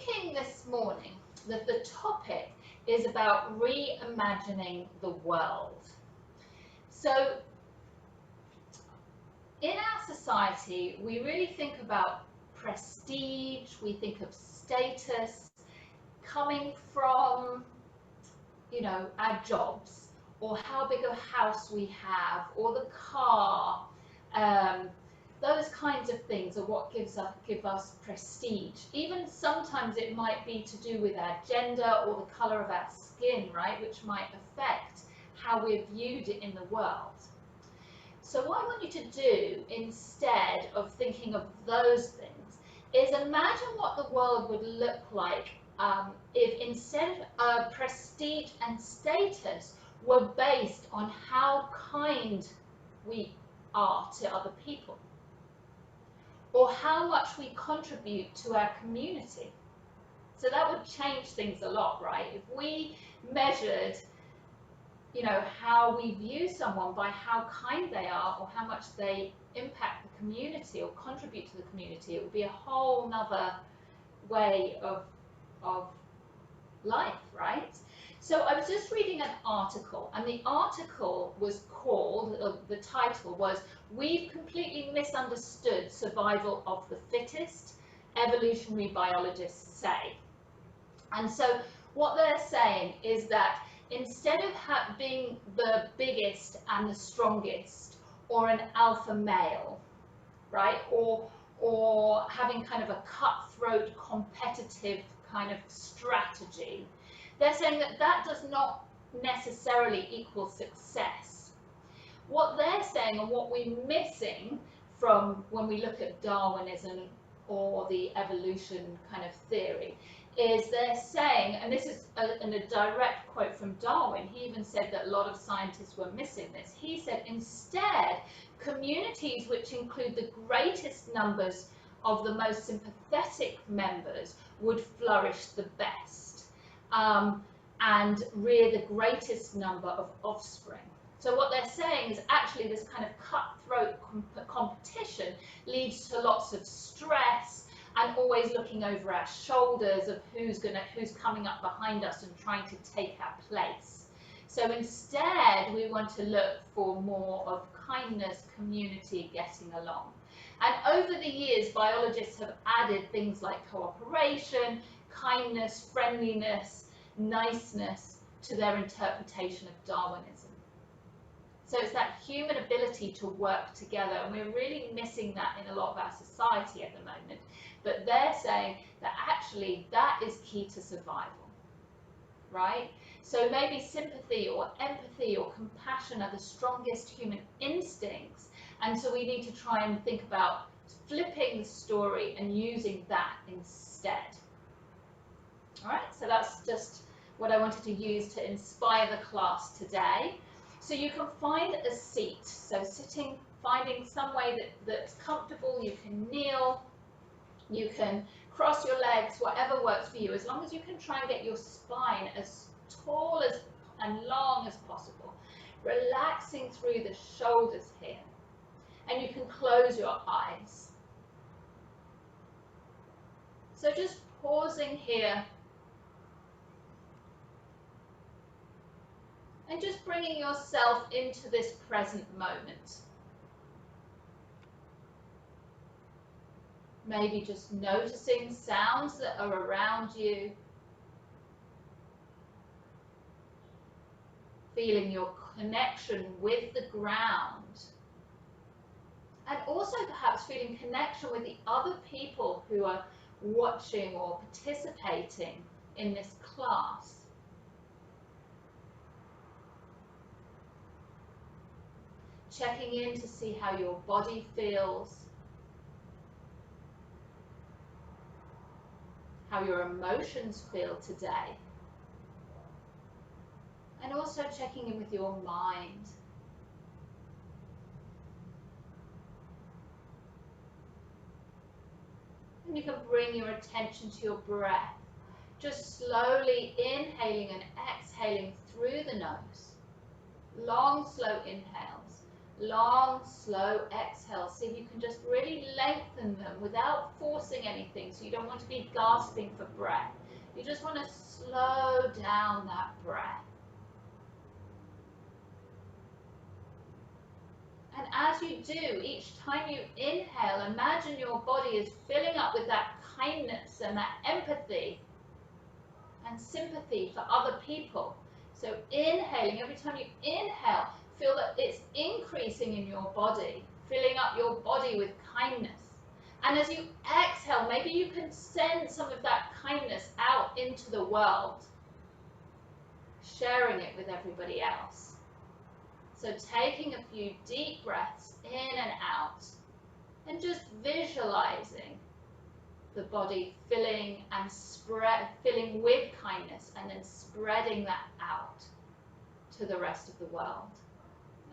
thinking this morning that the topic is about reimagining the world. So in our society, we really think about prestige, we think of status coming from, our jobs, or how big a house we have, or the car. Those kinds of things are what give us prestige. Even sometimes it might be to do with our gender or the colour of our skin, right, which might affect how we're viewed in the world. So what I want you to do, instead of thinking of those things, is imagine what the world would look like if instead of prestige and status were based on how kind we are to other people, or how much we contribute to our community. So that would change things a lot, right? If we measured how we view someone by how kind they are or how much they impact the community or contribute to the community, it would be a whole nother way of life, right? So I was just reading an article, and the article was called, the title was, "We've completely misunderstood survival of the fittest, evolutionary biologists say." And so what they're saying is that instead of being the biggest and the strongest, or an alpha male, right, or having kind of a cutthroat competitive kind of strategy, they're saying that that does not necessarily equal success. What they're saying, and what we're missing from when we look at Darwinism or the evolution kind of theory, is they're saying, and this is in a direct quote from Darwin, he even said that a lot of scientists were missing this. He said, instead, communities which include the greatest numbers of the most sympathetic members would flourish the best, and rear the greatest number of offspring. So what they're saying is actually this kind of cutthroat competition leads to lots of stress, and always looking over our shoulders of who's coming up behind us and trying to take our place. So instead, we want to look for more of kindness, community, getting along. And over the years, biologists have added things like cooperation, kindness, friendliness, niceness to their interpretation of Darwinism. So it's that human ability to work together, and we're really missing that in a lot of our society at the moment. But they're saying that actually that is key to survival, right? So maybe sympathy or empathy or compassion are the strongest human instincts, and so we need to try and think about flipping the story and using that instead. All right, so that's just what I wanted to use to inspire the class today. So you can find a seat, so sitting, finding some way that's comfortable. You can kneel, you can cross your legs, whatever works for you, as long as you can try and get your spine as tall and long as possible, relaxing through the shoulders here. And you can close your eyes. So just pausing here and just bringing yourself into this present moment. Maybe just noticing sounds that are around you. Feeling your connection with the ground. And also perhaps feeling connection with the other people who are watching or participating in this class. Checking in to see how your body feels, how your emotions feel today, and also checking in with your mind. And you can bring your attention to your breath, just slowly inhaling and exhaling through the nose. Long, slow inhales Long, slow exhale. See if you can just really lengthen them without forcing anything. So you don't want to be gasping for breath. You just want to slow down that breath. And as you do, each time you inhale, imagine your body is filling up with that kindness and that empathy and sympathy for other people. So inhaling, every time you inhale, feel that it's increasing in your body, filling up your body with kindness. And as you exhale, maybe you can send some of that kindness out into the world, sharing it with everybody else. So taking a few deep breaths in and out, and just visualizing the body filling with kindness, and then spreading that out to the rest of the world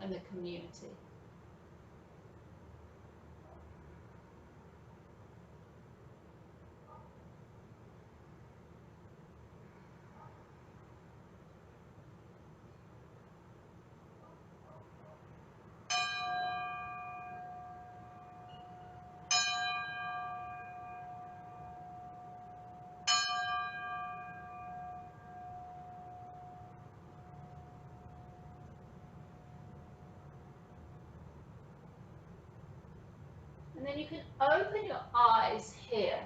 and the community. And then you can open your eyes here.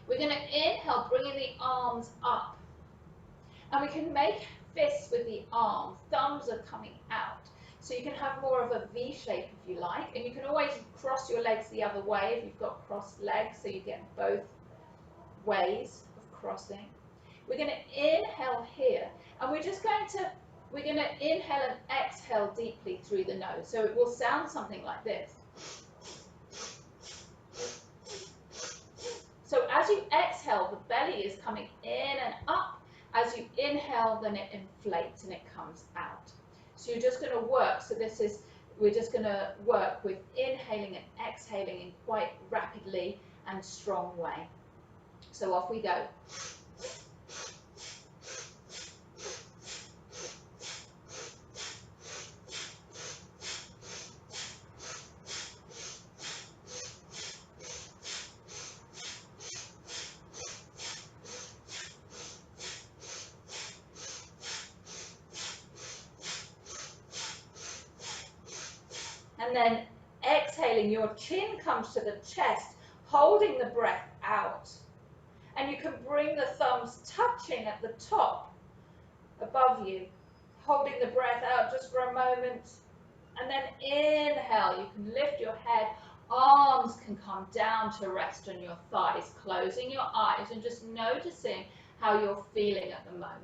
We're going to inhale, bringing the arms up. And we can make fists with the arms. Thumbs are coming out. So you can have more of a V shape if you like. And you can always cross your legs the other way if you've got crossed legs, so you get both ways of crossing. We're going to inhale here. And we're going to inhale and exhale deeply through the nose. So it will sound something like this. So as you exhale, the belly is coming in and up. As you inhale, then it inflates and it comes out. So you're just going to work. So we're just going to work with inhaling and exhaling in quite rapidly and strong way. So off we go. And then exhaling, your chin comes to the chest, holding the breath out. And you can bring the thumbs touching at the top above you, holding the breath out just for a moment. And then inhale, you can lift your head, arms can come down to rest on your thighs, closing your eyes and just noticing how you're feeling at the moment.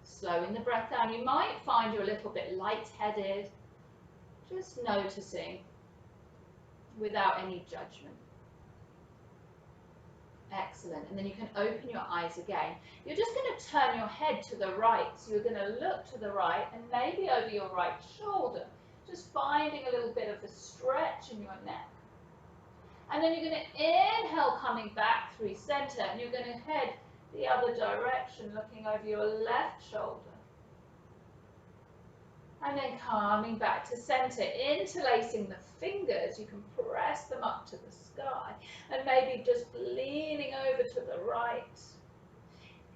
Slowing the breath down. You might find you're a little bit lightheaded, just noticing without any judgment. Excellent. And then you can open your eyes again. You're just going to turn your head to the right. So you're going to look to the right and maybe over your right shoulder, just finding a little bit of a stretch in your neck. And then you're going to inhale, coming back through center, and you're going to head the other direction, looking over your left shoulder. And then coming back to center, interlacing the fingers. You can press them up to the sky. And maybe just leaning over to the right.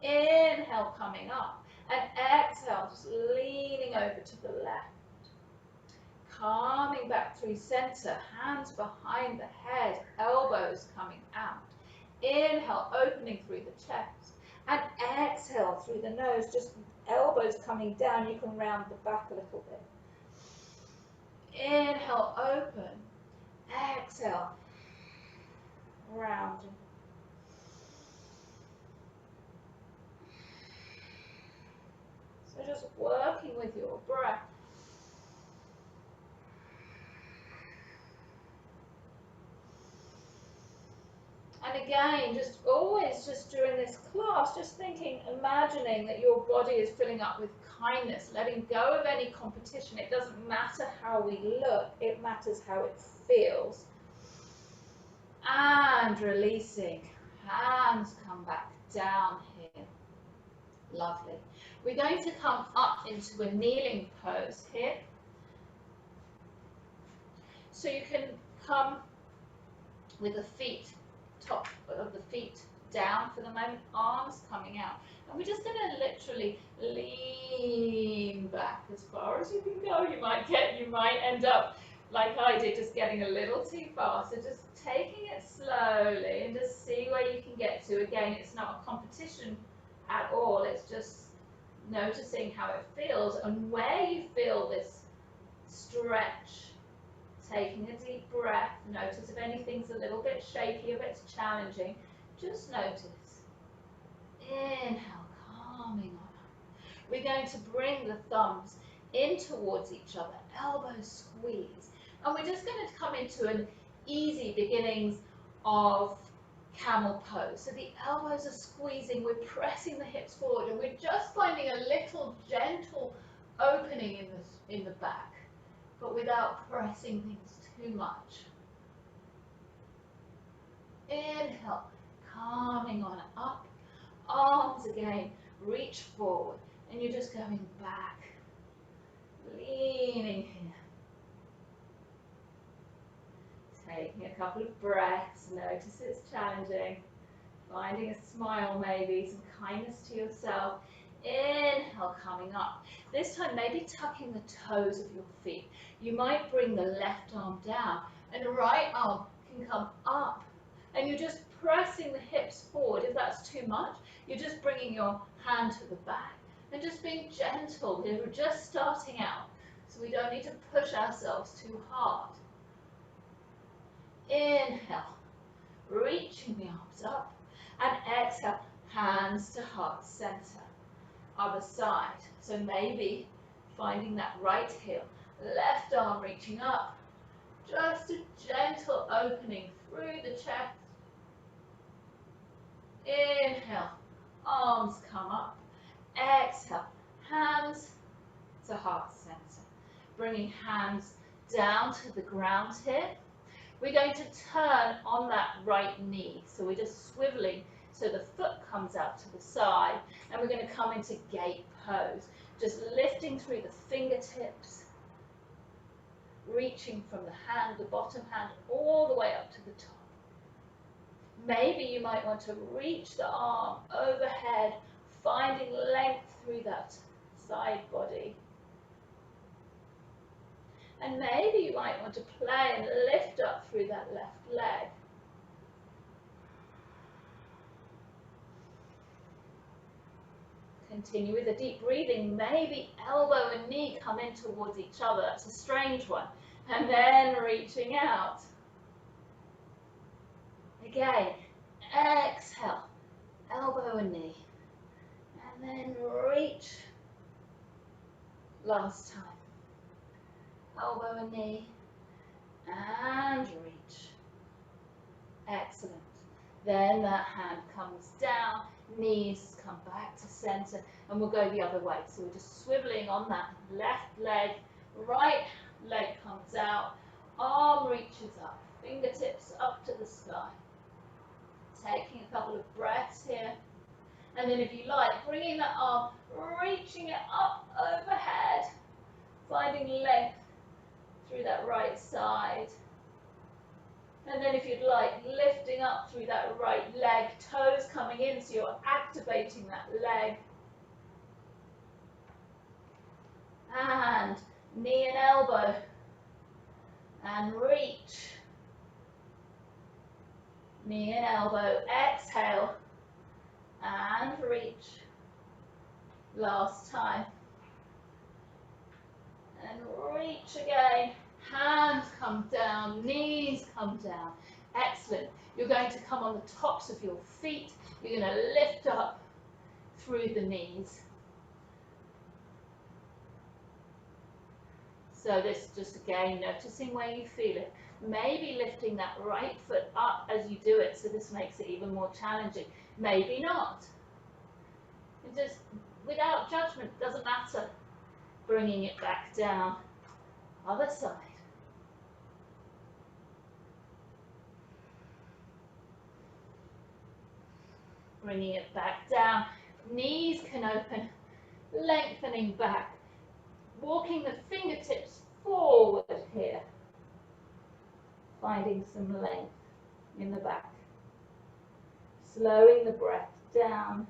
Inhale, coming up. And exhale, just leaning over to the left. Coming back through center, hands behind the head, elbows coming out. Inhale, opening through the chest. And exhale through the nose, just elbows coming down. You can round the back a little bit. Inhale, open. Exhale, rounding. So just working with your breath. And again, just always just during this class, just thinking, imagining that your body is filling up with kindness, letting go of any competition. It doesn't matter how we look, it matters how it feels. And releasing, hands come back down here. Lovely. We're going to come up into a kneeling pose here. So you can come with the feet, top of the feet down for the moment, arms coming out. And we're just going to literally lean back as far as you can go. You might end up like I did, just getting a little too fast. So just taking it slowly and just see where you can get to. Again, it's not a competition at all. It's just noticing how it feels and where you feel this stretch. Taking a deep breath, notice if anything's a little bit shaky, if it's challenging, just notice. Inhale, calming on. We're going to bring the thumbs in towards each other, elbows squeeze. And we're just going to come into an easy beginnings of camel pose. So the elbows are squeezing, we're pressing the hips forward, and we're just finding a little gentle opening in the back, but without pressing things too much. Inhale, calming on up, arms again, reach forward, and you're just going back, leaning here. Taking a couple of breaths, notice it's challenging, finding a smile maybe, some kindness to yourself. Inhale, coming up. This time maybe tucking the toes of your feet. You might bring the left arm down and the right arm can come up. And you're just pressing the hips forward. If that's too much, you're just bringing your hand to the back and just being gentle. We're just starting out, so we don't need to push ourselves too hard. Inhale, reaching the arms up, and exhale, hands to heart center. Other side, so maybe finding that right heel, left arm reaching up, just a gentle opening through the chest. Inhale, arms come up, exhale, hands to heart center. Bringing hands down to the ground here. We're going to turn on that right knee, so we're just swiveling so the foot comes out to the side, and we're going to come into gate pose, just lifting through the fingertips, reaching from the hand, the bottom hand, all the way up to the top. Maybe you might want to reach the arm overhead, finding length through that side body. And maybe you might want to play and lift up through that left leg. Continue with a deep breathing. Maybe elbow and knee come in towards each other. That's a strange one. And then reaching out. Again, exhale, elbow and knee. And then reach. Last time. Elbow and knee, and reach. Excellent. Then that hand comes down, knees come back to center, and we'll go the other way. So we're just swiveling on that left leg, right leg comes out, arm reaches up, fingertips up to the sky. Taking a couple of breaths here. And then if you like, bringing that arm, reaching it up overhead, finding length through that right side. And then if you'd like, lifting up through that right leg, toes coming in, so you're activating that leg. And knee and elbow. And reach. Knee and elbow, exhale. And reach. Last time. And reach again. Hands come down, knees come down. Excellent. You're going to come on the tops of your feet. You're going to lift up through the knees. So this just again, noticing where you feel it. Maybe lifting that right foot up as you do it, so this makes it even more challenging. Maybe not. It just, without judgment, doesn't matter. Bringing it back down. Other side. Bringing it back down, Knees can open, lengthening back, walking the fingertips forward here, finding some length in the back, slowing the breath down.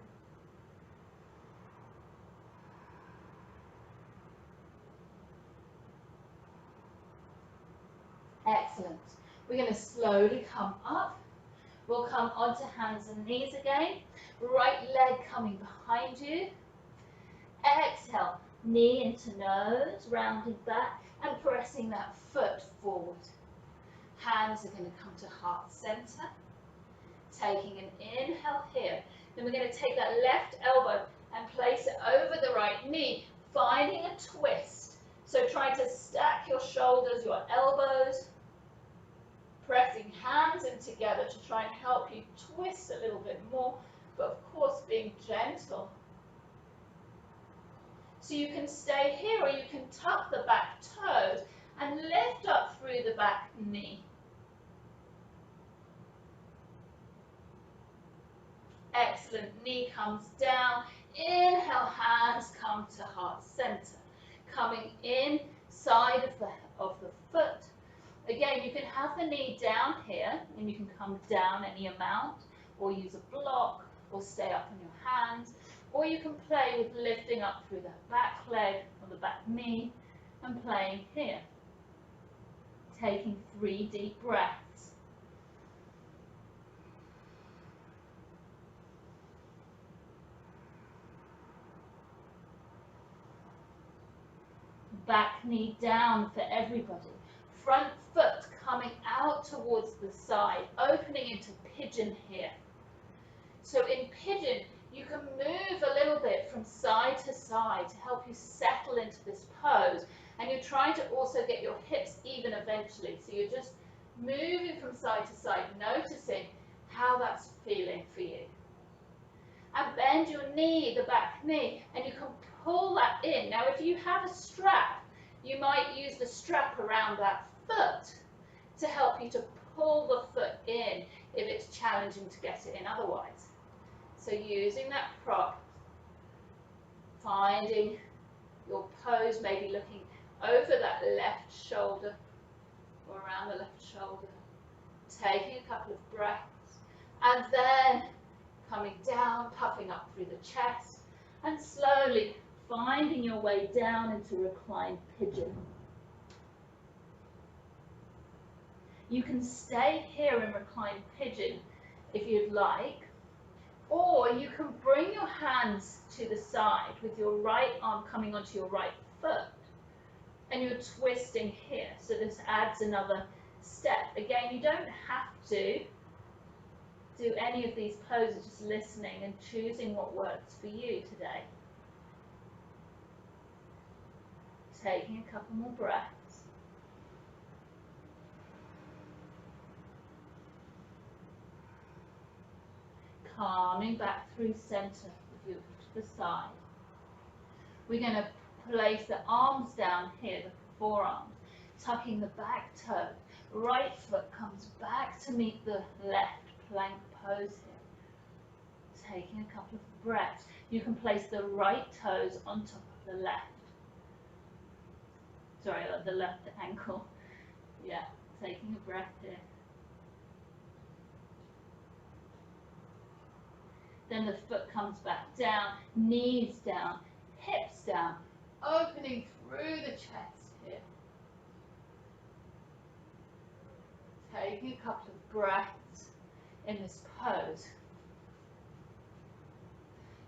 Excellent. We're going to slowly come up. We'll come onto hands and knees again. Right leg coming behind you. Exhale, knee into nose, rounding back and pressing that foot forward. Hands are going to come to heart center. Taking an inhale here. Then we're going to take that left elbow and place it over the right knee, finding a twist. So try to stack your shoulders, your elbows, pressing hands in together to try and help you twist a little bit more, but of course being gentle. So you can stay here or you can tuck the back toes and lift up through the back knee. Excellent, knee comes down, inhale, hands come to heart center. Coming inside of the foot. Again, you can have the knee down here and you can come down any amount or use a block or stay up on your hands, or you can play with lifting up through the back leg or the back knee and playing here. Taking 3 deep breaths. Back knee down for everybody. Front foot coming out towards the side, opening into pigeon here. So in pigeon, you can move a little bit from side to side to help you settle into this pose. And you're trying to also get your hips even eventually. So you're just moving from side to side, noticing how that's feeling for you. And bend your knee, the back knee, and you can pull that in. Now, if you have a strap, you might use the strap around that foot to help you to pull the foot in if it's challenging to get it in otherwise. So using that prop, finding your pose, maybe looking over that left shoulder or around the left shoulder, taking a couple of breaths, and then coming down, puffing up through the chest, and slowly finding your way down into reclined pigeon. You can stay here in reclined pigeon if you'd like, or you can bring your hands to the side with your right arm coming onto your right foot, and you're twisting here. So this adds another step. Again, you don't have to do any of these poses, just listening and choosing what works for you today. Taking a couple more breaths. Calming back through center with you to the side. We're going to place the arms down here, the forearms, tucking the back toe. Right foot comes back to meet the left plank pose here. Taking a couple of breaths. You can place the right toes on top of the left. Sorry, the left ankle. Yeah, taking a breath here. Then the foot comes back down, knees down, hips down, opening through the chest here. Taking a couple of breaths in this pose.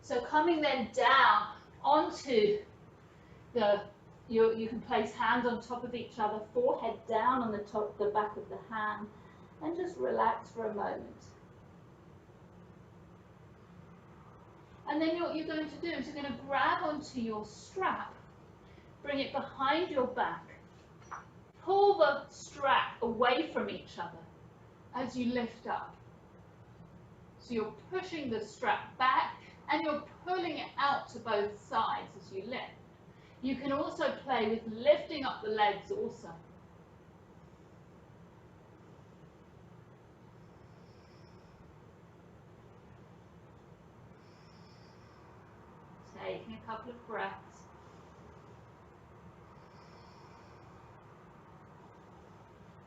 So coming then down onto you can place hands on top of each other, forehead down on the back of the hand, and just relax for a moment. And then what you're going to do is you're going to grab onto your strap, bring it behind your back, pull the strap away from each other as you lift up. So you're pushing the strap back and you're pulling it out to both sides as you lift. You can also play with lifting up the legs also. Taking a couple of breaths.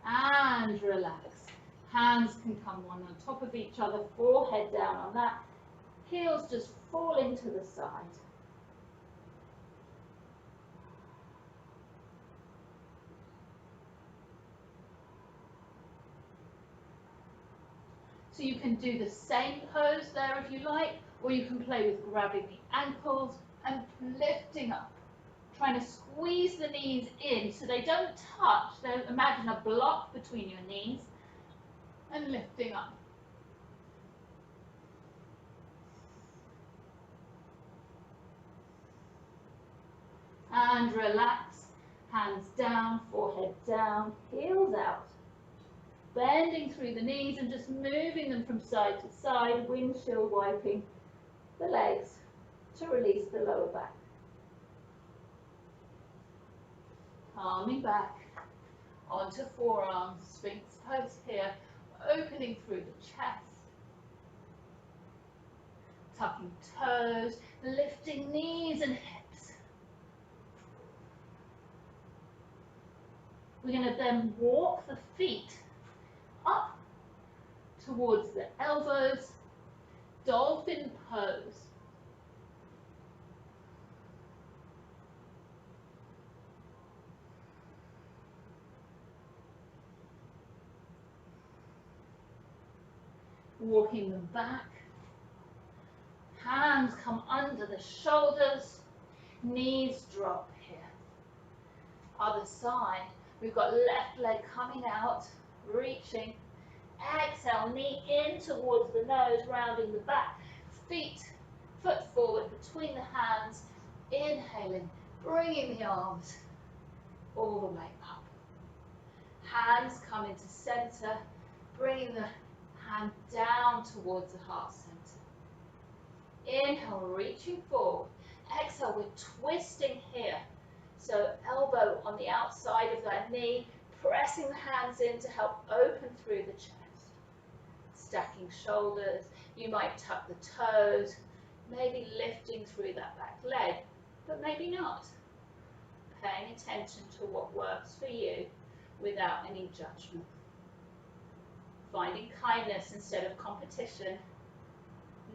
And relax. Hands can come one on top of each other, forehead down on that. Heels just fall into the side. So you can do the same pose there if you like, or you can play with grabbing the ankles and lifting up. Trying to squeeze the knees in so they don't touch. Imagine a block between your knees and lifting up. And relax. Hands down, forehead down, heels out. Bending through the knees and just moving them from side to side, windshield wiping the legs to release the lower back. Calming back onto forearms, Sphinx pose here, opening through the chest. Tucking toes, lifting knees and hips. We're going to then walk the feet up towards the elbows, dolphin pose. Walking them back. Hands come under the shoulders, knees drop here. Other side, we've got left leg coming out, reaching. Exhale, knee in towards the nose, rounding the back. Foot forward between the hands. Inhaling, bringing the arms all the way up. Hands come into center, bringing the hand down towards the heart center. Inhale, reaching forward. Exhale, we're twisting here. So elbow on the outside of that knee, pressing the hands in to help open through the chest. Stacking shoulders, you might tuck the toes, maybe lifting through that back leg, but maybe not. Paying attention to what works for you without any judgment. Finding kindness instead of competition.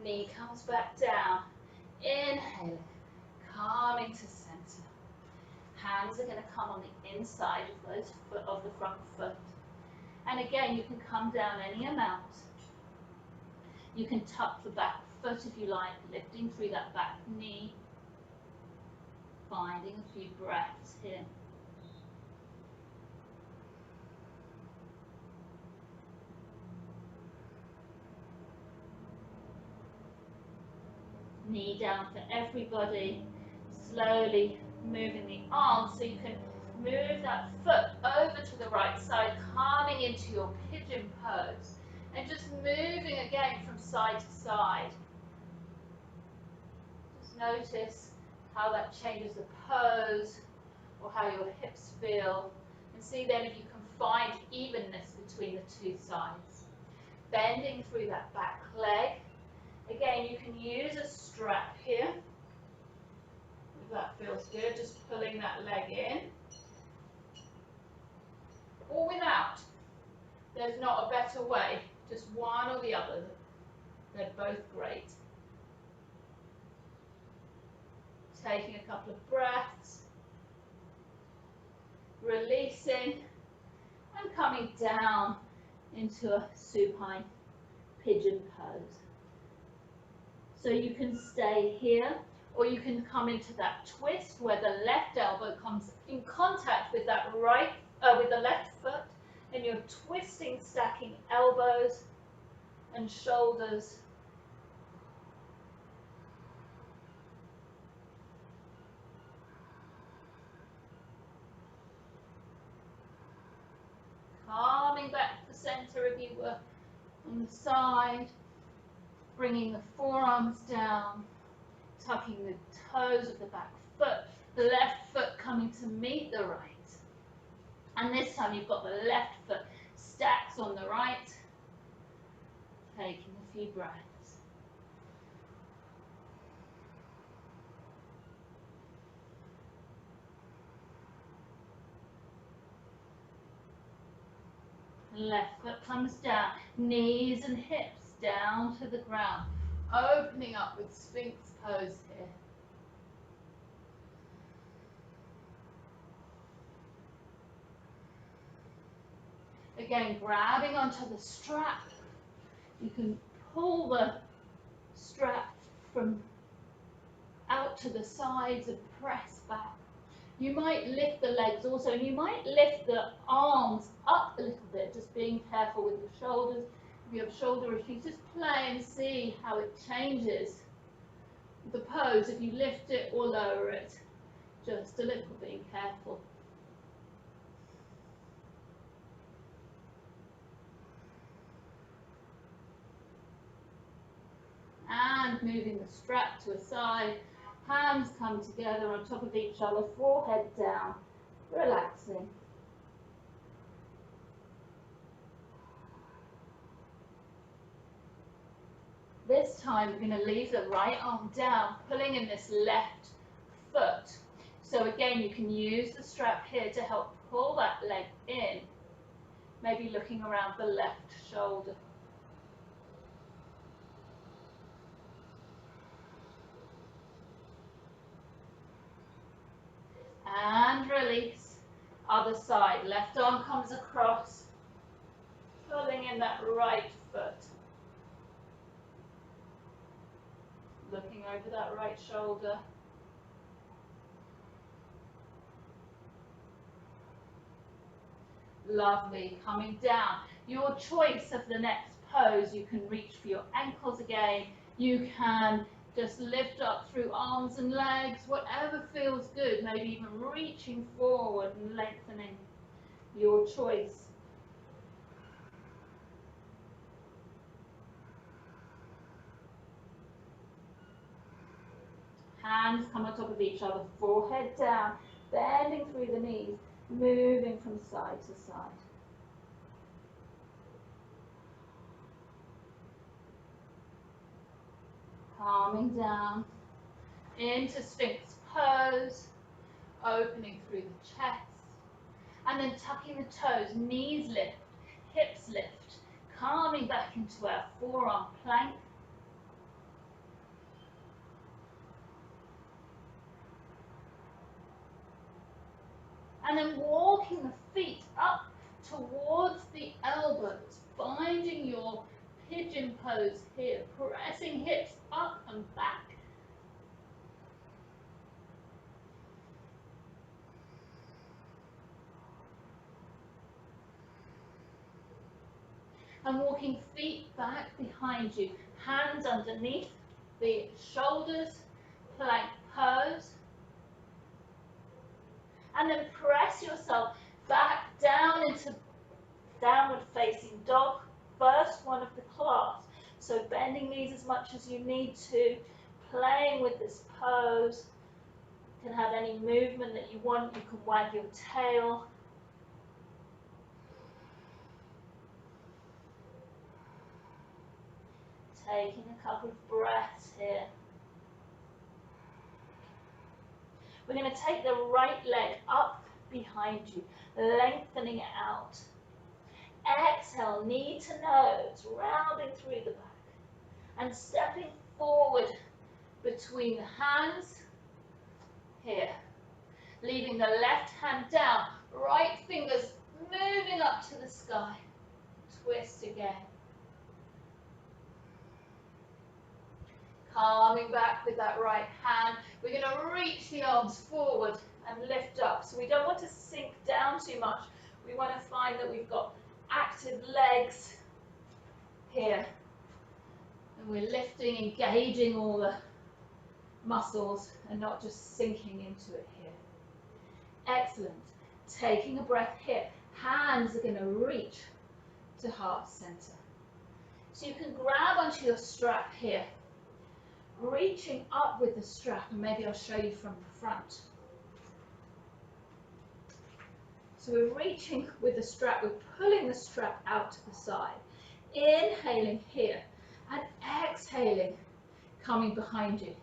Knee comes back down. Inhaling, calming to center. Hands are going to come on the inside of the front foot. And again, you can come down any amount. You can tuck the back foot if you like, lifting through that back knee. Finding a few breaths here. Knee down for everybody. Slowly moving the arms so you can move that foot over to the right side, calming into your pigeon pose. And just moving again from side to side. Just notice how that changes the pose or how your hips feel. And see then if you can find evenness between the two sides. Bending through that back leg. Again, you can use a strap here. If that feels good, just pulling that leg in. Or without. There's not a better way. Just one or the other. They're both great. Taking a couple of breaths. Releasing. And coming down into a supine pigeon pose. So you can stay here, or you can come into that twist where the left elbow comes in contact with that with the left foot, and you're twisting, stacking elbows and shoulders. Calming back to the center if you were on the side, bringing the forearms down, tucking the toes of the back foot, the left foot coming to meet the right. And this time you've got the left foot stacks on the right. Taking a few breaths. Left foot comes down, knees and hips down to the ground. Opening up with Sphinx pose here. Again, grabbing onto the strap. You can pull the strap from out to the sides and press back. You might lift the legs also, and you might lift the arms up a little bit, just being careful with your shoulders. If you have shoulder issues, just play and see how it changes the pose, if you lift it or lower it, just a little, being careful. And moving the strap to a side, hands come together on top of each other, forehead down, relaxing. This time we're going to leave the right arm down, pulling in this left foot. So again, you can use the strap here to help pull that leg in, maybe looking around the left shoulder. And release. Other side, left arm comes across, pulling in that right foot. Looking over that right shoulder. Lovely, coming down. Your choice of the next pose, you can reach for your ankles again. You can just lift up through arms and legs, whatever feels good, maybe even reaching forward and lengthening. Your choice. Hands come on top of each other, forehead down, bending through the knees, moving from side to side. Calming down into Sphinx pose, opening through the chest, and then tucking the toes, knees lift, hips lift, calming back into our forearm plank. And then walking the feet up towards the elbows, finding your pigeon pose here, pressing hips up and back. And walking feet back behind you, hands underneath the shoulders, plank pose. And then press yourself back down into downward facing dog, first one of the class. So bending knees as much as you need to, playing with this pose. You can have any movement that you want, you can wag your tail. Taking a couple of breaths here. We're going to take the right leg up behind you, lengthening it out. Exhale, knee to nose, rounding through the back. And stepping forward between the hands here. Leaving the left hand down, right fingers moving up to the sky. Twist again. Calming back with that right hand. We're going to reach the arms forward and lift up. So we don't want to sink down too much. We want to find that we've got active legs here. And we're lifting, engaging all the muscles and not just sinking into it here. Excellent. Taking a breath here. Hands are going to reach to heart center. So you can grab onto your strap here. Reaching up with the strap, and maybe I'll show you from the front. So we're reaching with the strap, we're pulling the strap out to the side. Inhaling here, and exhaling, coming behind you.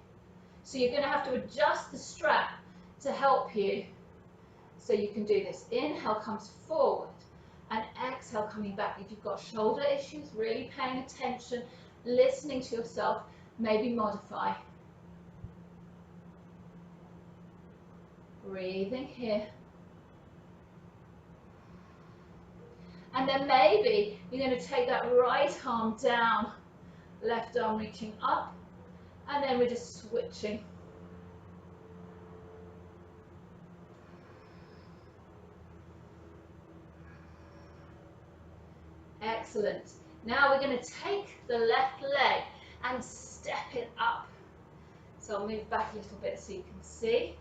So you're going to have to adjust the strap to help you. So you can do this. Inhale comes forward, And exhale, coming back. If you've got shoulder issues, really paying attention, listening to yourself, maybe modify. Breathing here. And then maybe you're going to take that right arm down, left arm reaching up, and then we're just switching. Excellent. Now we're going to take the left leg and step it up. So I'll move back a little bit so you can see.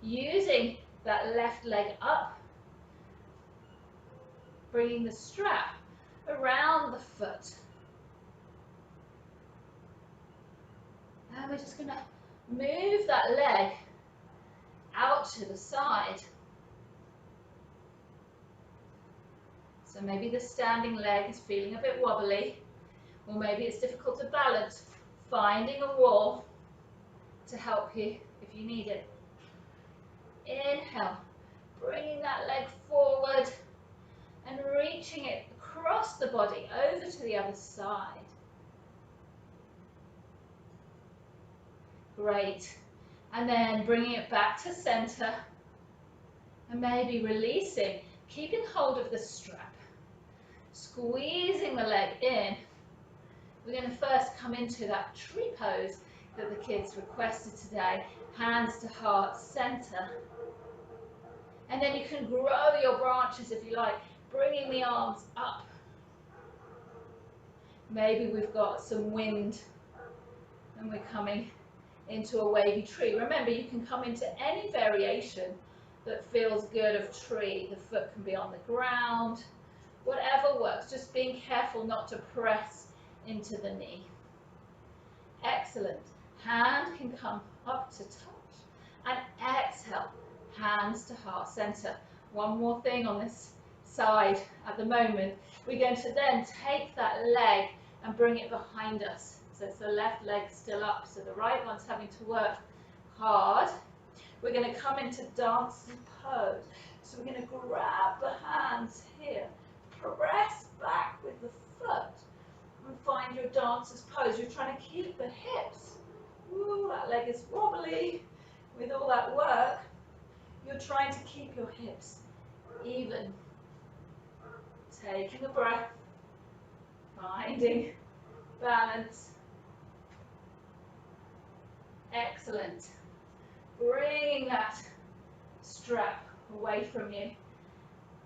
Using that left leg up, bringing the strap around the foot. And we're just going to move that leg out to the side. So maybe the standing leg is feeling a bit wobbly, or maybe it's difficult to balance. Finding a wall to help you if you need it. Inhale, bringing that leg forward and reaching it across the body over to the other side. Great. And then bringing it back to center and maybe releasing, keeping hold of the strap, squeezing the leg in. We're going to first come into that tree pose that the kids requested today, hands to heart center. And then you can grow your branches if you like, bringing the arms up. Maybe we've got some wind and we're coming into a wavy tree. Remember, you can come into any variation that feels good of tree. The foot can be on the ground, whatever works. Just being careful not to press into the knee. Excellent. Hand can come up to touch. And exhale, hands to heart center. One more thing on this side at the moment. We're going to then take that leg and bring it behind us. So it's the left leg still up, so the right one's having to work hard. We're going to come into dancing pose. So we're going to grab the hands here, press back with the foot, and find your dancer's pose. You're trying to keep the hips. Ooh, that leg is wobbly. With all that work, you're trying to keep your hips even. Taking a breath, finding balance. Excellent. Bringing that strap away from you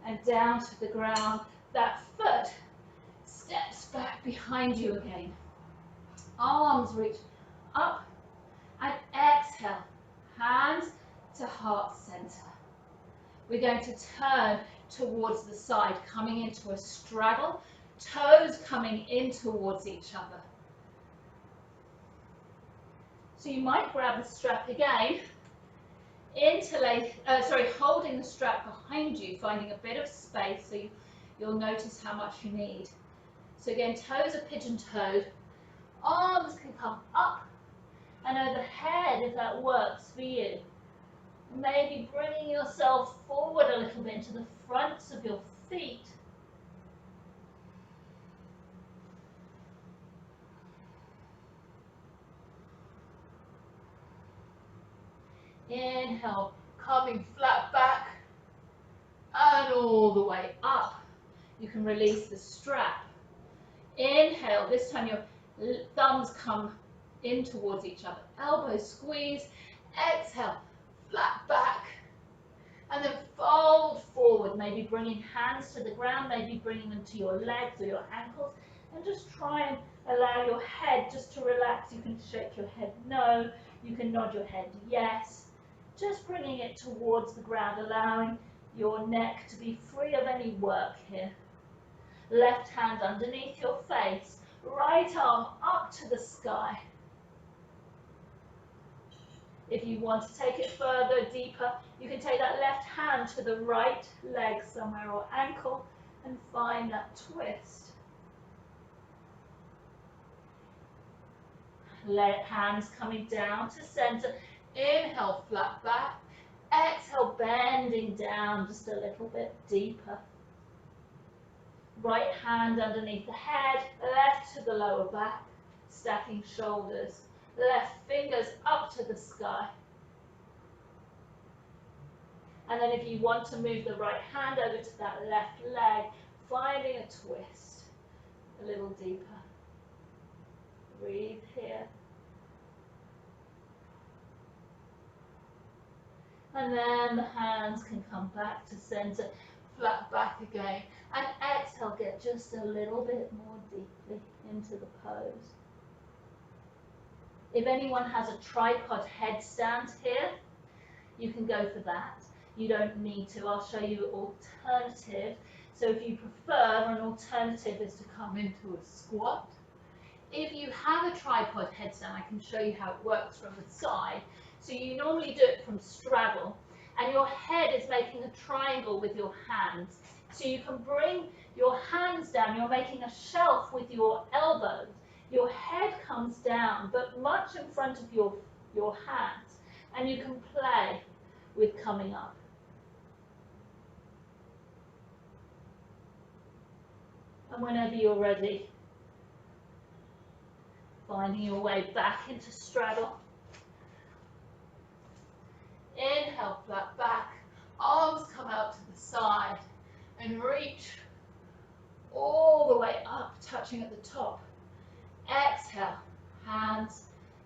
and down to the ground. That foot steps back behind you again. Arms reach up and exhale. Hands to heart center. We're going to turn towards the side, coming into a straddle, toes coming in towards each other. So you might grab the strap again, holding the strap behind you, finding a bit of space so you'll notice how much you need. So again, toes are pigeon-toed, arms can come up and overhead if that works for you. Maybe bringing yourself forward a little bit into the fronts of your feet. Inhale, coming flat back and all the way up. You can release the strap. Inhale, this time your thumbs come in towards each other. Elbows squeeze. Exhale, flat back. And then fold forward, maybe bringing hands to the ground, maybe bringing them to your legs or your ankles. And just try and allow your head just to relax. You can shake your head no, you can nod your head yes. Just bringing it towards the ground, allowing your neck to be free of any work here. Left hand underneath your face, right arm up to the sky. If you want to take it further, deeper, you can take that left hand to the right leg somewhere or ankle and find that twist. Hands coming down to center. Inhale, flat back. Exhale, bending down just a little bit deeper. Right hand underneath the head, left to the lower back, stacking shoulders, left fingers up to the sky. And then if you want to move the right hand over to that left leg, finding a twist a little deeper. Breathe here. And then the hands can come back to center, flat back again. And exhale, get just a little bit more deeply into the pose. If anyone has a tripod headstand here, you can go for that. You don't need to. I'll show you an alternative. So if you prefer, an alternative is to come into a squat. If you have a tripod headstand, I can show you how it works from the side. So you normally do it from straddle, and your head is making a triangle with your hands. So you can bring your hands down, you're making a shelf with your elbows. Your head comes down, but much in front of your hands, and you can play with coming up. And whenever you're ready, finding your way back into straddle. Inhale, flat back, arms come out to the side, and reach all the way up, touching at the top. Exhale, hands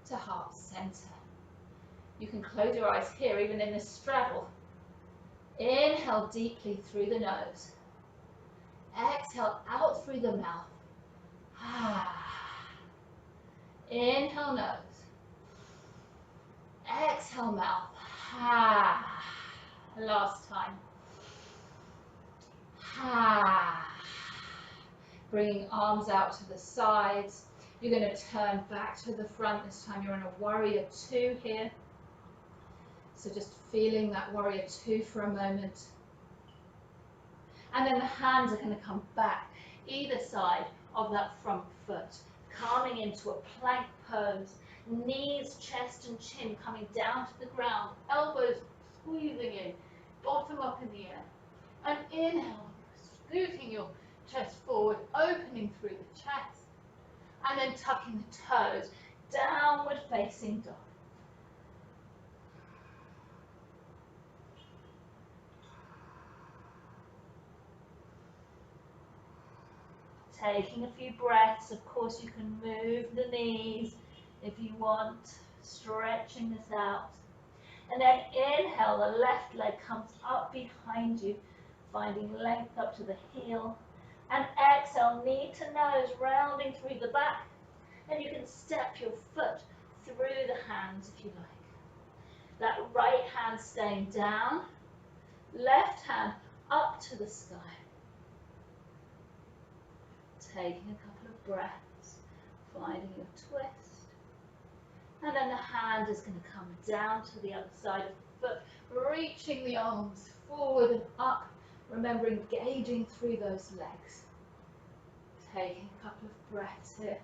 to heart center. You can close your eyes here, even in this straddle. Inhale deeply through the nose. Exhale out through the mouth. Inhale nose. Exhale mouth. Last time. Bringing arms out to the sides. You're going to turn back to the front. This time you're in a warrior two here. So just feeling that warrior two for a moment. And then the hands are going to come back either side of that front foot, coming into a plank pose. Knees, chest and chin coming down to the ground, elbows squeezing in, bottom up in the air. And inhale, scooting your chest forward, opening through the chest. And then tucking the toes, downward facing dog. Taking a few breaths. Of course, you can move the knees if you want, stretching this out. And then inhale, the left leg comes up behind you, finding length up to the heel. And exhale, knee to nose, rounding through the back. And you can step your foot through the hands if you like. That right hand staying down, left hand up to the sky. Taking a couple of breaths, finding your twist. And then the hand is going to come down to the other side of the foot, reaching the arms forward and up, remembering gauging through those legs. Taking a couple of breaths here.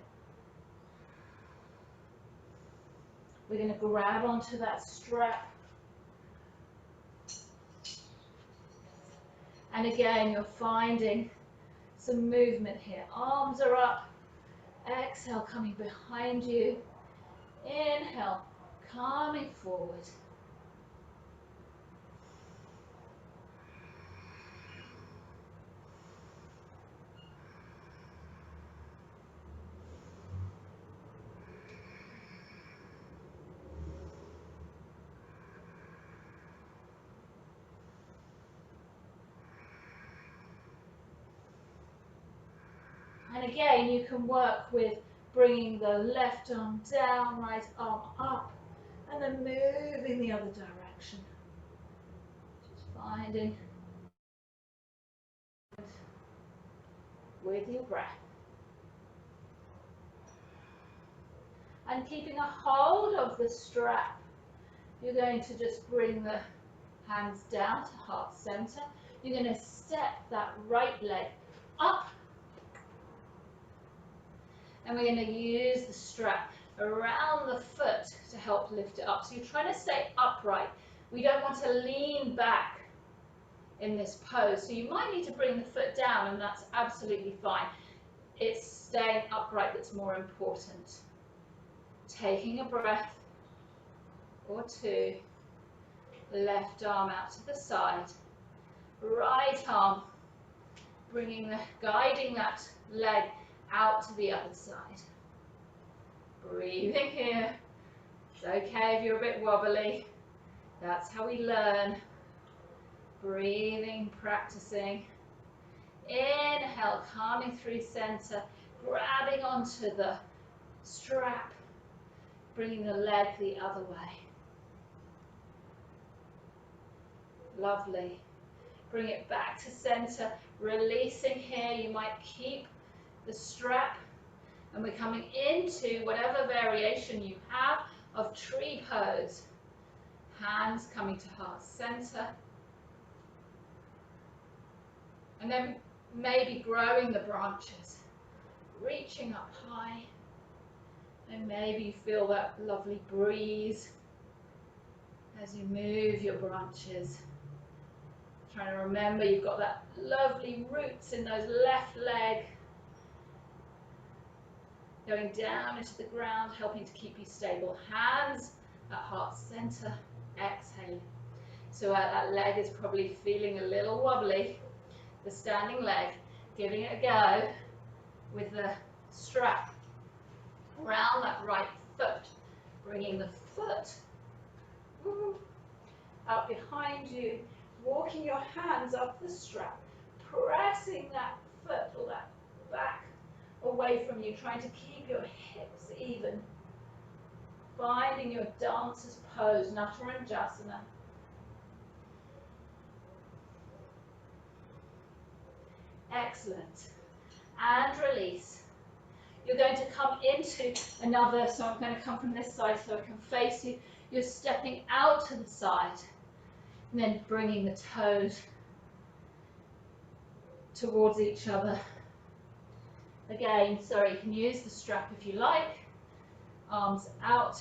We're going to grab onto that strap. And again, you're finding some movement here. Arms are up. Exhale, coming behind you. Inhale, coming forward. And again, you can work with bringing the left arm down, right arm up, and then moving the other direction. Just finding with your breath. And keeping a hold of the strap, you're going to just bring the hands down to heart center. You're going to step that right leg up. And we're going to use the strap around the foot to help lift it up. So you're trying to stay upright. We don't want to lean back in this pose. So you might need to bring the foot down, and that's absolutely fine. It's staying upright that's more important. Taking a breath or two. Left arm out to the side. Right arm guiding that leg out to the other side. Breathing here. It's okay if you're a bit wobbly. That's how we learn. Breathing, practicing. Inhale, calming through center, grabbing onto the strap, bringing the leg the other way. Lovely. Bring it back to center, releasing here. You might keep the strap, and we're coming into whatever variation you have of tree pose. Hands coming to heart center. And then maybe growing the branches, reaching up high. And maybe you feel that lovely breeze as you move your branches. Trying to remember you've got that lovely roots in those left leg. Going down into the ground, helping to keep you stable. Hands at heart center, exhaling. So that leg is probably feeling a little wobbly. The standing leg, giving it a go with the strap around that right foot. Bringing the foot out behind you. Walking your hands up the strap, pressing that foot or that back away from you, trying to keep your hips even. Finding your dancer's pose, Natarajasana. Excellent. And release. You're going to come into another, so I'm going to come from this side so I can face you. You're stepping out to the side. And then bringing the toes towards each other. Again, sorry, you can use the strap if you like. Arms out.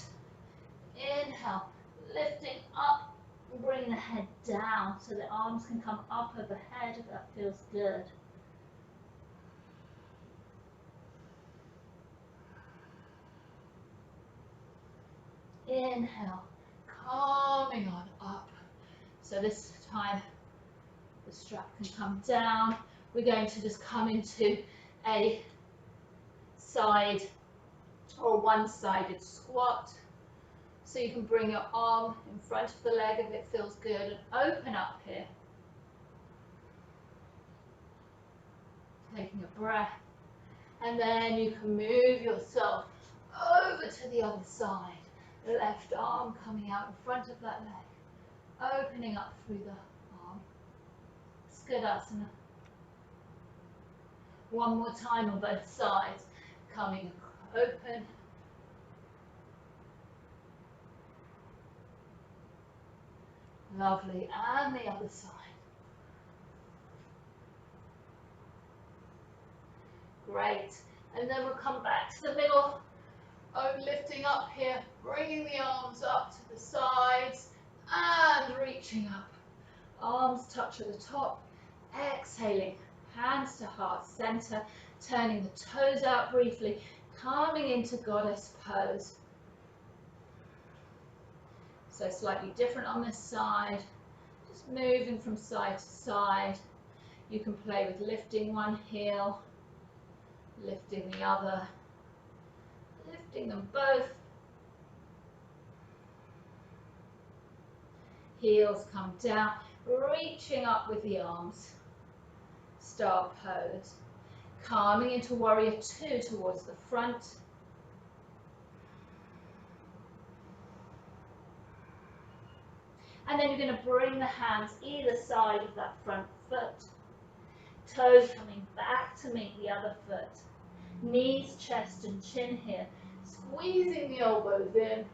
Inhale, lifting up, bringing the head down so the arms can come up overhead if that feels good. Inhale, calming on up. So this time the strap can come down. We're going to just come into a side or one-sided squat. So you can bring your arm in front of the leg if it feels good and open up here. Taking a breath. And then you can move yourself over to the other side. Left arm coming out in front of that leg. Opening up through the arm. Skadasana. One more time on both sides. Coming open. Lovely. And the other side. Great. And then we'll come back to the middle. Lifting up here. Bringing the arms up to the sides. And reaching up. Arms touch at the top. Exhaling. Hands to heart center. Turning the toes out briefly. Coming into goddess pose. So slightly different on this side. Just moving from side to side. You can play with lifting one heel. Lifting the other. Lifting them both. Heels come down, reaching up with the arms. Star pose. Calming into warrior two towards the front. And then you're going to bring the hands either side of that front foot. Toes coming back to meet the other foot. Knees, chest and chin here. Squeezing the elbows in.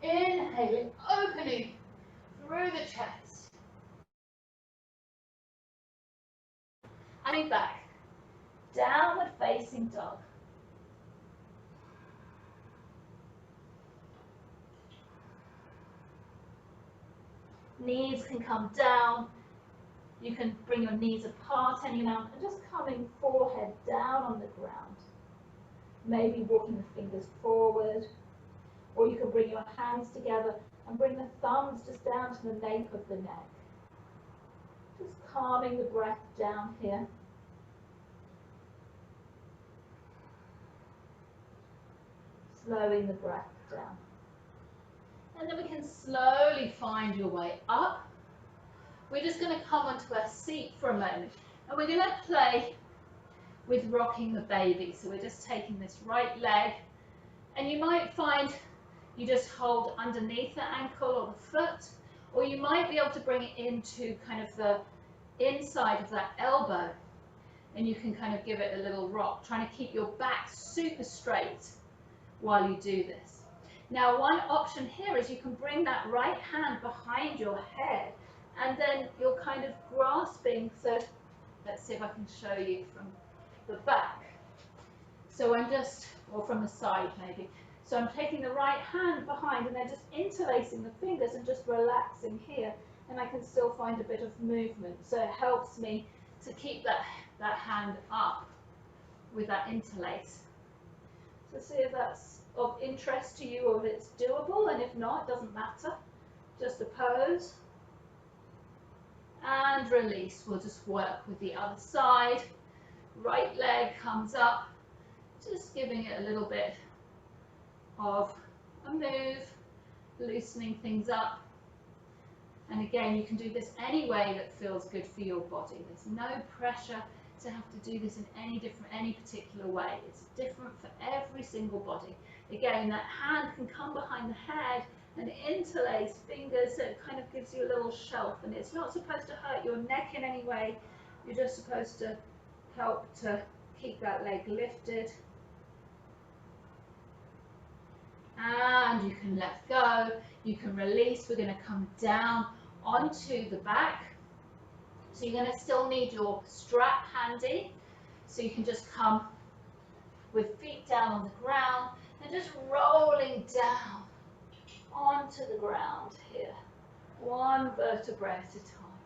Inhaling, opening through the chest. And back. Downward facing dog. Knees can come down You can bring your knees apart any amount and just coming forehead down on the ground. Maybe walking the fingers forward, or you can bring your hands together and bring the thumbs just down to the nape of the neck. Just calming the breath down here. Slowing the breath down. And then we can slowly find your way up. We're just going to come onto our seat for a moment. And we're going to play with rocking the baby. So we're just taking this right leg. And you might find you just hold underneath the ankle or the foot. Or you might be able to bring it into kind of the inside of that elbow. And you can kind of give it a little rock, trying to keep your back super straight while you do this. Now, one option here is you can bring that right hand behind your head, and then you're kind of grasping. So let's see if I can show you from the back. So I'm just, or from the side maybe. So I'm taking the right hand behind and then just interlacing the fingers and just relaxing here, and I can still find a bit of movement. So it helps me to keep that hand up with that interlace. So see if that's of interest to you or if it's doable, and if not, it doesn't matter. Just a pose. And release. We'll just work with the other side. Right leg comes up, just giving it a little bit of a move, loosening things up. And again, you can do this any way that feels good for your body. There's no pressure to have to do this in any particular way. It's different for every single body. Again, that hand can come behind the head and interlace fingers, so it kind of gives you a little shelf, and it's not supposed to hurt your neck in any way. You're just supposed to help to keep that leg lifted. And you can let go, you can release. We're going to come down onto the back. So you're going to still need your strap handy. So you can just come with feet down on the ground and just rolling down onto the ground here, one vertebrae at a time.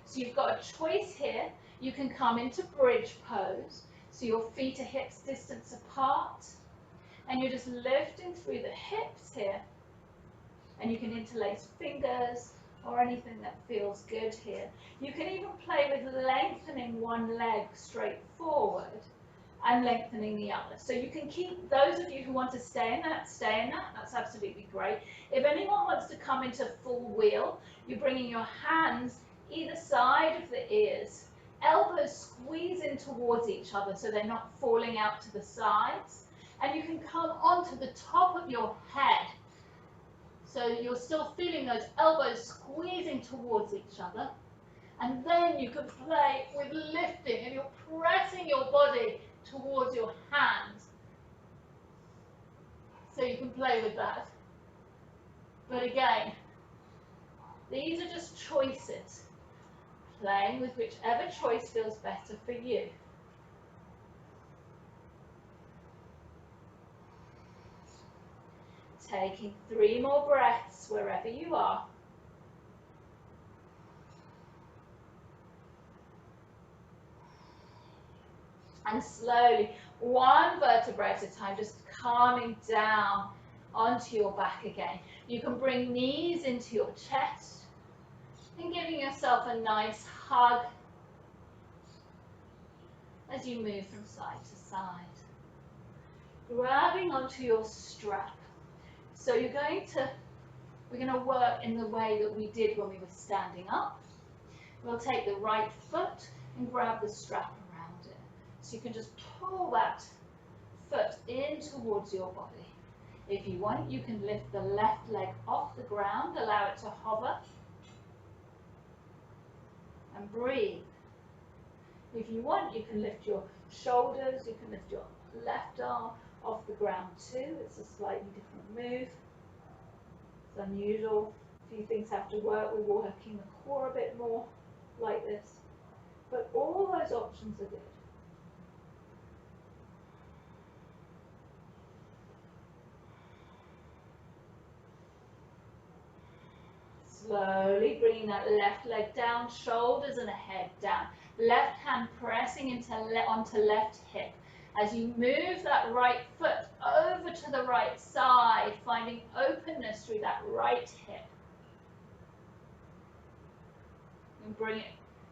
So you've got a choice here. You can come into bridge pose. So your feet are hips distance apart. And you're just lifting through the hips here. And you can interlace fingers or anything that feels good here. You can even play with lengthening one leg straight forward and lengthening the other. So you can keep, those of you who want to stay in that, that's absolutely great. If anyone wants to come into full wheel, you're bringing your hands either side of the ears, elbows squeeze in towards each other so they're not falling out to the sides. And you can come onto the top of your head. So you're still feeling those elbows squeezing towards each other. And then you can play with lifting, and you're pressing your body towards your hands. So you can play with that. But again, these are just choices. Playing with whichever choice feels better for you. Taking 3 more breaths wherever you are. And slowly, one vertebrae at a time, just calming down onto your back again. You can bring knees into your chest and giving yourself a nice hug as you move from side to side. Grabbing onto your strap. So we're going to work in the way that we did when we were standing up. We'll take the right foot and grab the strap around it. So you can just pull that foot in towards your body. If you want, you can lift the left leg off the ground, allow it to hover, and breathe. If you want, you can lift your shoulders, you can lift your left arm off the ground too. It's a slightly different move. It's unusual. A few things have to work. We're working the core a bit more like this. But all those options are good. Slowly bringing that left leg down, shoulders and head down. Left hand pressing onto left hip. As you move that right foot over to the right side, finding openness through that right hip. And bring it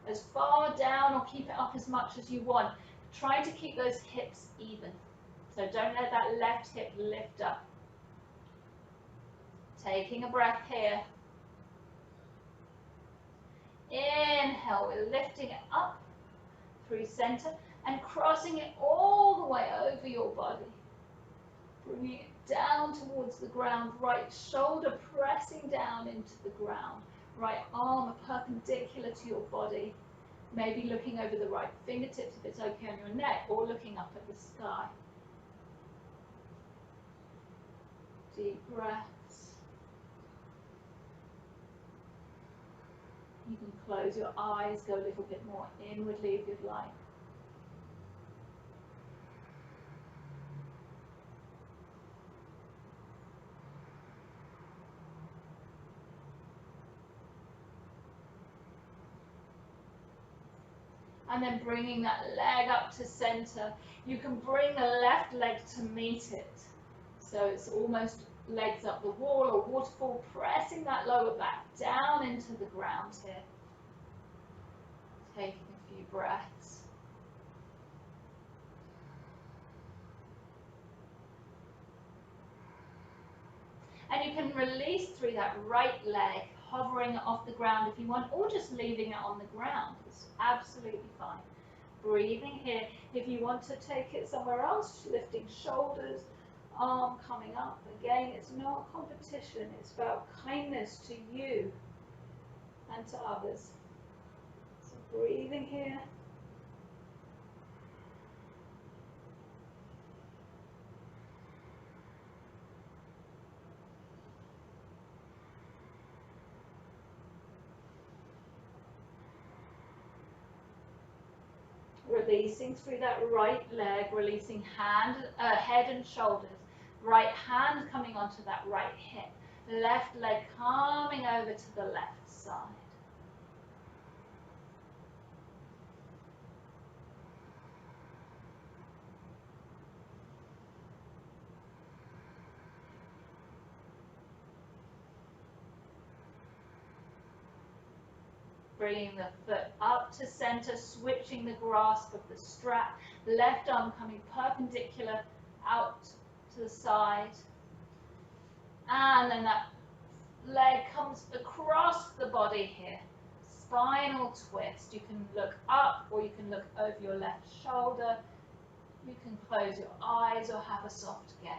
as far down or keep it up as much as you want. Try to keep those hips even. So don't let that left hip lift up. Taking a breath here. Inhale, we're lifting it up through center and crossing it all the way over your body. Bringing it down towards the ground, right shoulder pressing down into the ground. Right arm perpendicular to your body. Maybe looking over the right fingertips if it's okay on your neck, or looking up at the sky. Deep breaths. You can close your eyes, go a little bit more inwardly if you'd like. And then bringing that leg up to center. You can bring the left leg to meet it. So it's almost legs up the wall or waterfall, pressing that lower back down into the ground here. Taking a few breaths. And you can release through that right leg, hovering off the ground if you want, or just leaving it on the ground. It's absolutely fine. Breathing here. If you want to take it somewhere else, lifting shoulders, arm coming up. Again, it's not a competition. It's about kindness to you and to others. So breathing here. Releasing through that right leg, releasing head and shoulders. Right hand coming onto that right hip. Left leg coming over to the left side. Bringing the foot up to center, switching the grasp of the strap. Left arm coming perpendicular out to the side. And then that leg comes across the body here. Spinal twist. You can look up or you can look over your left shoulder. You can close your eyes or have a soft gaze.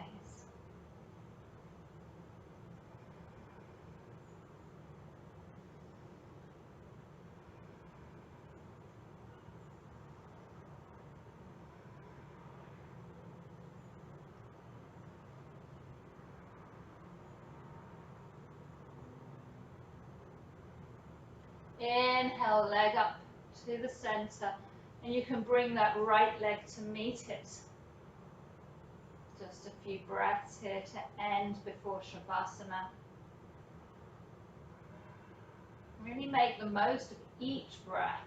Inhale, leg up to the center, and you can bring that right leg to meet it. Just a few breaths here to end before Shavasana. Really make the most of each breath.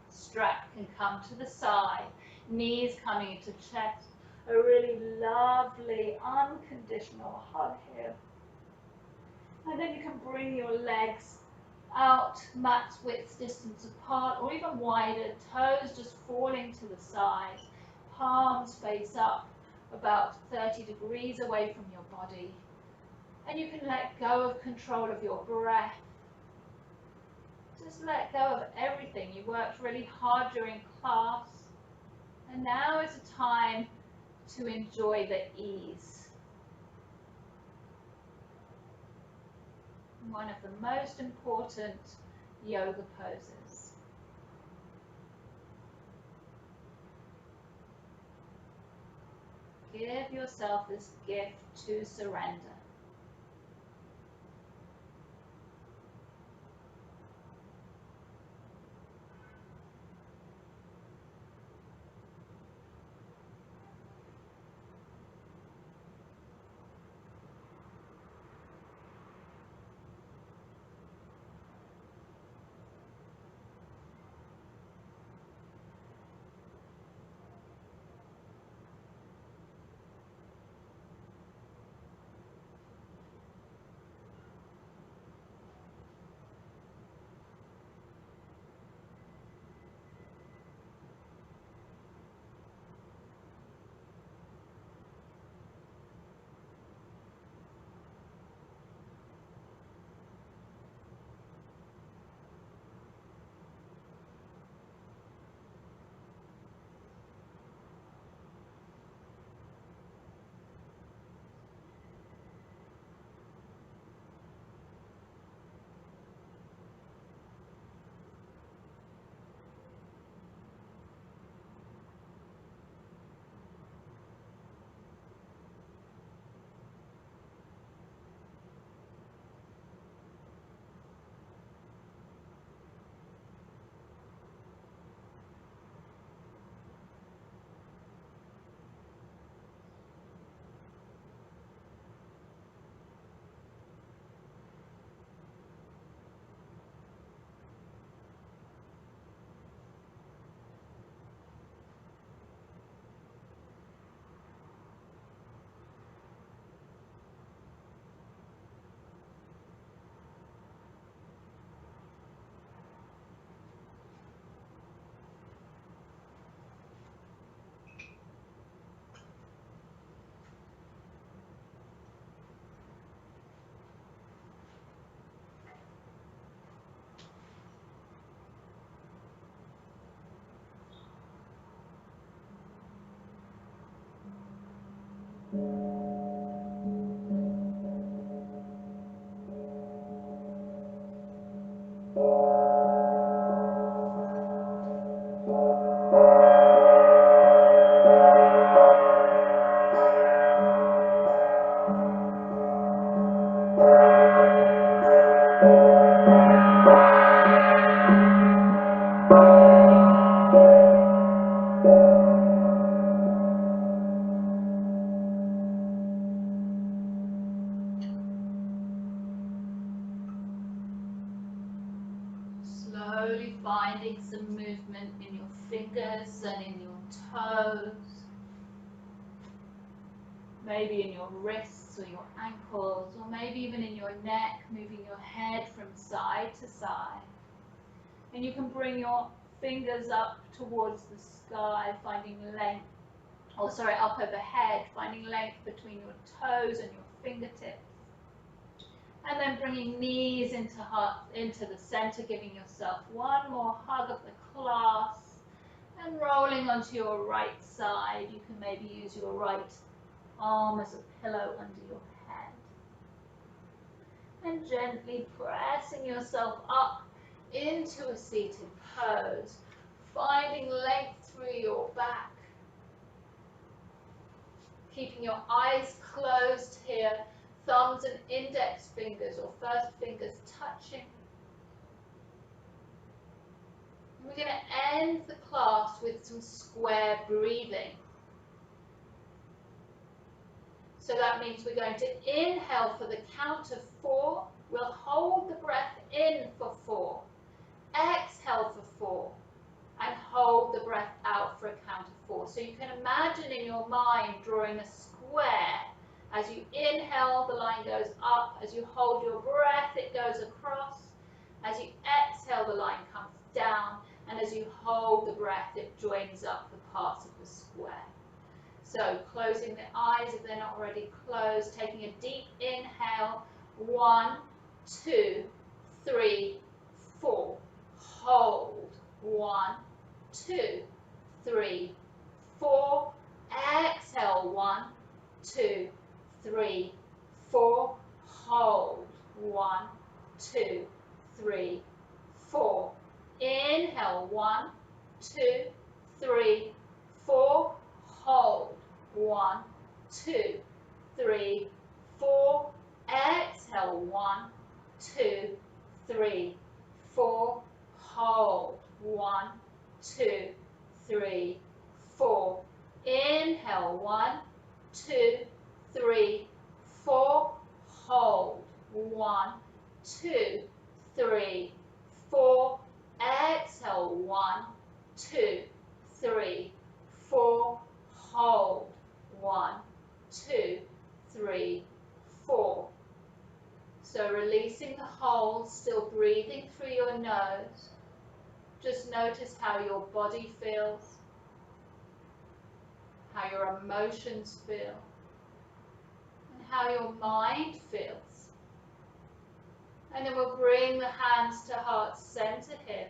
Strap can come to the side, knees coming into chest. A really lovely, unconditional hug here. And then you can bring your legs out, max width distance apart, or even wider, toes just falling to the side, palms face up, about 30 degrees away from your body. And you can let go of control of your breath. Just let go of everything. You worked really hard during class, and now is a time to enjoy the ease. One of the most important yoga poses. Give yourself this gift to surrender. Slowly finding some movement in your fingers and in your toes, maybe in your wrists or your ankles, or maybe even in your neck, moving your head from side to side. And you can bring your fingers up towards the sky, finding length, up overhead, finding length between your toes and your fingertips. And then bringing knees into the center, giving yourself one more hug of the clasp, and rolling onto your right side. You can maybe use your right arm as a pillow under your head. And gently pressing yourself up into a seated pose, finding length through your back. Keeping your eyes closed here, thumbs and index fingers or first fingers touching. We're going to end the class with some square breathing. So that means we're going to inhale for the count of 4. We'll hold the breath in for 4. Exhale for 4. And hold the breath out for a count of 4. So you can imagine in your mind drawing a square. As you inhale, the line goes up. As you hold your breath, it goes across. As you exhale, the line comes down. And as you hold the breath, it joins up the parts of the square. So closing the eyes if they're not already closed, taking a deep inhale. 1, 2, 3, 4. Hold. 1, 2, 3, 4. Exhale. 1, 2, 3, 4. Hold. 1, 2, 3, 4. Inhale. 1, 2, 3, 4. Hold. 1, 2, 3, 4. Exhale. 1, 2, 3, 4. Hold. 1, 2, 3, 4. Inhale. 1, 2, 3, 4. Hold. 1, 2, 3, 4. Exhale. 1, 2, 3, 4. Hold. 1, 2, 3, 4. So releasing the hold, still breathing through your nose. Just notice how your body feels, how your emotions feel, and how your mind feels. And then we'll bring the hands to heart center here.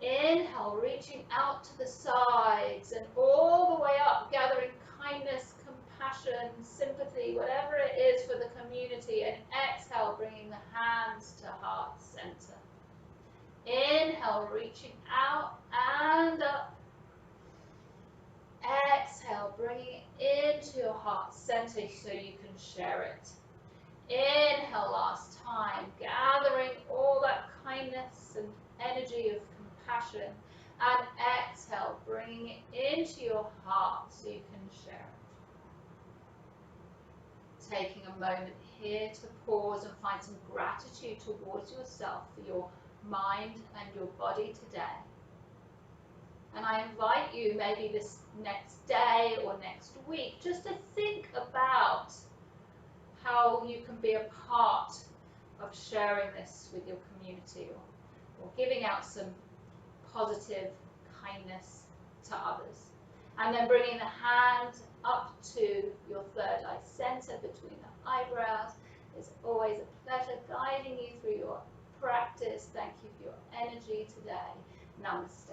Inhale, reaching out to the sides and all the way up, gathering kindness, compassion, sympathy, whatever it is for the community. And exhale, bringing the hands to heart center. Inhale, reaching out and up. Exhale, bringing it into your heart center so you can share it. Inhale, last time, gathering all that kindness and energy of compassion. And exhale, bringing it into your heart so you can share it. Taking a moment here to pause and find some gratitude towards yourself for your mind and your body today. And I invite you maybe this next day or next week just to think about how you can be a part of sharing this with your community or giving out some positive kindness to others. And then bringing the hand up to your third eye center between the eyebrows. It's always a pleasure guiding you through your practice. Thank you for your energy today. Namaste.